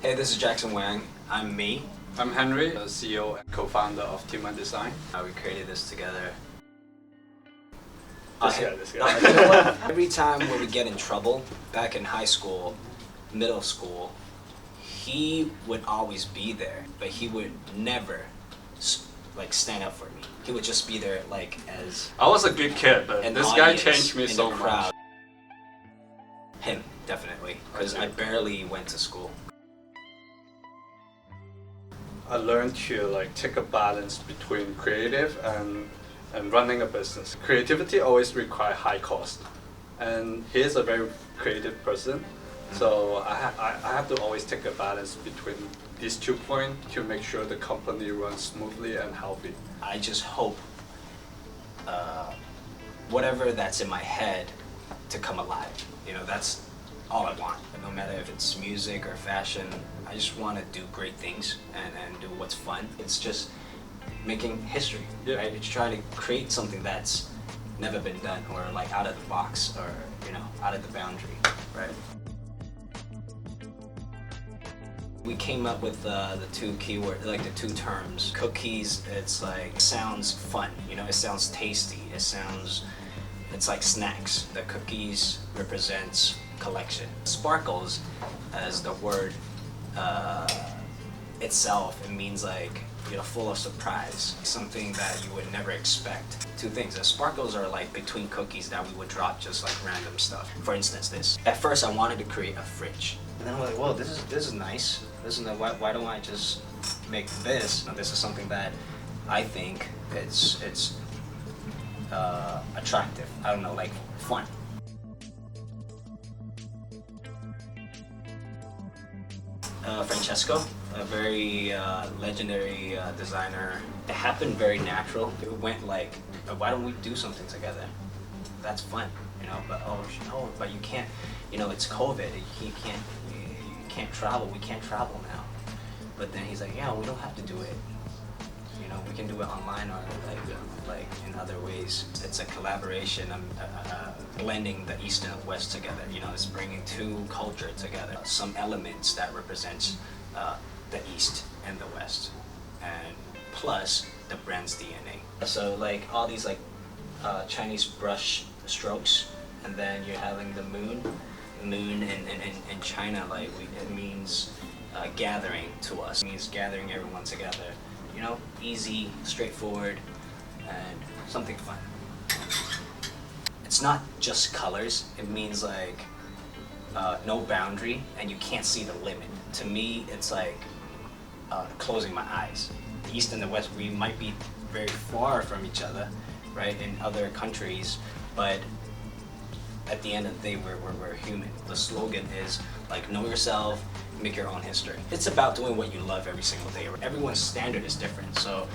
Hey, this is Jackson Wang. I'm me. I'm Henry, the CEO and co-founder of Team One Design. We created this together. This guy. You know what? Every time when we get in trouble, back in high school, middle school, he would always be there, but he would never like stand up for me. He would just be there like as I was a good kid, but this guy changed me so much. Him, definitely, because I barely went to school. I learned to take a balance between creative and running a business. Creativity always requires high cost, and he's a very creative person, so I have to always take a balance between these 2 points to make sure the company runs smoothly and healthy. I just hope whatever that's in my head to come alive. You know, that's all I want. No matter if it's music or fashion, I just want to do great things and do what's fun. It's just making history, right? It's trying to create something that's never been done, or like out of the box, or out of the boundary, right? We came up with the two keywords, like the two terms. Cookies, it's like, sounds fun, it sounds tasty, it's like snacks. The cookies represents collection. Sparkles, as the word itself, it means like, full of surprise, something that you would never expect. Two things, the sparkles are like between cookies that we would drop, just like random stuff. For instance, this. At first I wanted to create a fridge. And then I'm like, whoa, this is nice. Why don't I just make this? This is something that I think it's attractive. I don't know, like fun. Francesco, a very legendary designer. It happened very natural. It went like, why don't we do something together? That's fun, But but you can't. It's COVID. You can't travel. We can't travel now. But then he's like, yeah, we don't have to do it. We can do it online or like in other ways. It's a collaboration. Blending the East and West together. It's bringing two cultures together. Some elements that represents the East and the West, and plus the brand's DNA. So like all these Chinese brush strokes, and then you're having the moon in China, it means gathering to us. It means gathering everyone together. Easy, straightforward, and something fun. It's not just colors. It means like no boundary, and you can't see the limit. To me, it's like closing my eyes. The East and the West, we might be very far from each other, right, in other countries, but at the end of the day, we're human. The slogan is like, know yourself, make your own history. It's about doing what you love every single day. Everyone's standard is different, so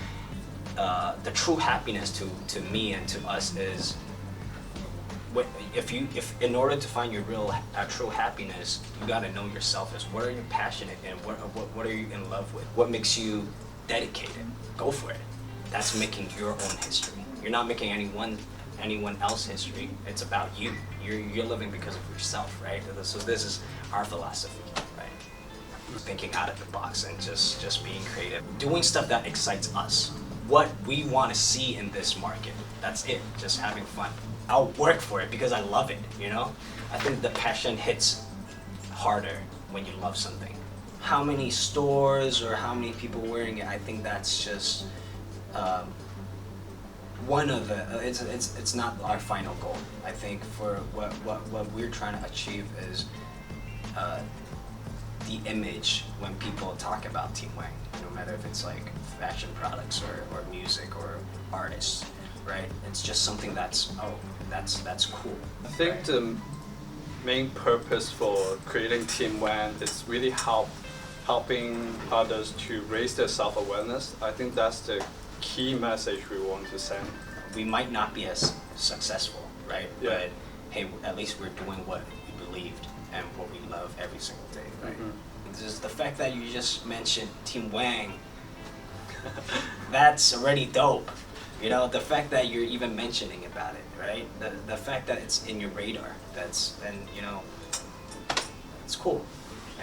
the true happiness to me and to us is, if in order to find your real true happiness, you gotta know yourself as what are you passionate in, what are you in love with, what makes you dedicated. Go for it. That's making your own history. You're not making anyone else's history. It's about you. You're living because of yourself, right? So this is our philosophy, right? Thinking out of the box and just being creative, doing stuff that excites us. What we want to see in this market. That's it. Just having fun. I'll work for it because I love it, I think the passion hits harder when you love something. How many stores or how many people wearing it, I think that's just one of the, it's not our final goal. I think for what we're trying to achieve is the image when people talk about Team Wang, no matter if it's like fashion products or music or artists, right? It's just something that's cool. I think the main purpose for creating Team Wang is really helping others to raise their self-awareness. I think that's the key message we want to send. We might not be as successful, right? Yeah. But hey, at least we're doing what we believed and what we love every single day, right? Just the fact that you just mentioned Team Wang, that's already dope. The fact that you're even mentioning about it, right? The fact that it's in your radar, it's cool.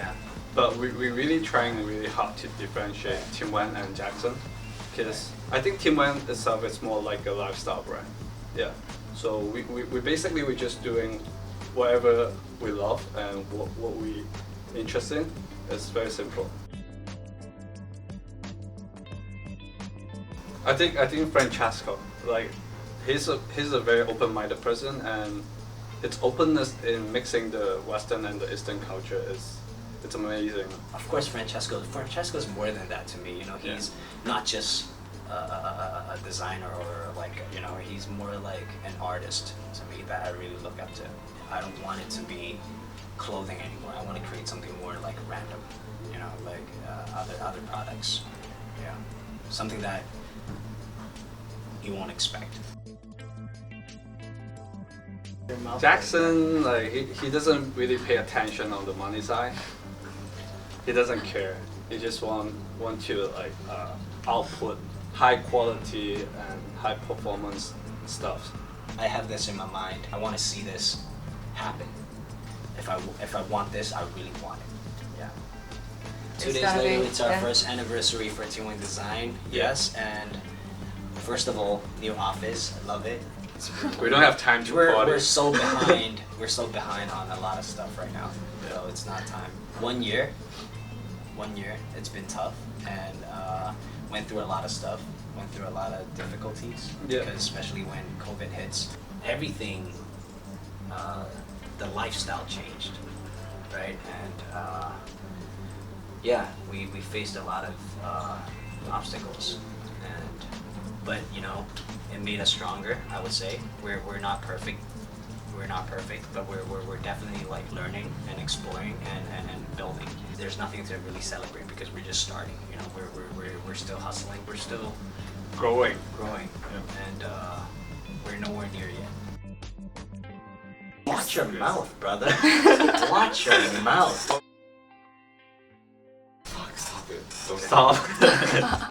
Yeah. But we're really trying really hard to differentiate Team Wang and Jackson, because I think Team Wang itself is more like a lifestyle brand. Yeah. So we basically we're just doing whatever we love and what we interested in. It's very simple. I think Francesco, like he's a very open-minded person, and its openness in mixing the Western and the Eastern culture it's amazing. Of course, Francesco's more than that to me. You know, he's not just a designer or like, you know, he's more like an artist to me that I really look up to. I don't want it to be clothing anymore. I want to create something more like random, you know, like other products. Yeah, something that you won't expect. Jackson, like he doesn't really pay attention on the money side. He doesn't care. He just want to like output high quality and high performance stuff. I have this in my mind. I want to see this happen. If I want this, I really want it. Yeah. 2 days later, it's our first anniversary for Team Wang Design. Yes, and first of all, new office. I love it. We don't have time to party. We're so behind. We're so behind on a lot of stuff right now. So it's not time. 1 year. It's been tough, and went through a lot of stuff. Went through a lot of difficulties. Yeah. Because especially when COVID hits, everything, the lifestyle changed, right? And yeah, we faced a lot of obstacles, but you know, it made us stronger. I would say we're not perfect. We're not perfect, but we're definitely like learning and exploring and building. There's nothing to really celebrate because we're just starting. You know, we're still hustling. We're still growing. Yeah. And we're nowhere near yet. Watch your mouth, brother. Watch your mouth. Fuck, stop it. Don't stop.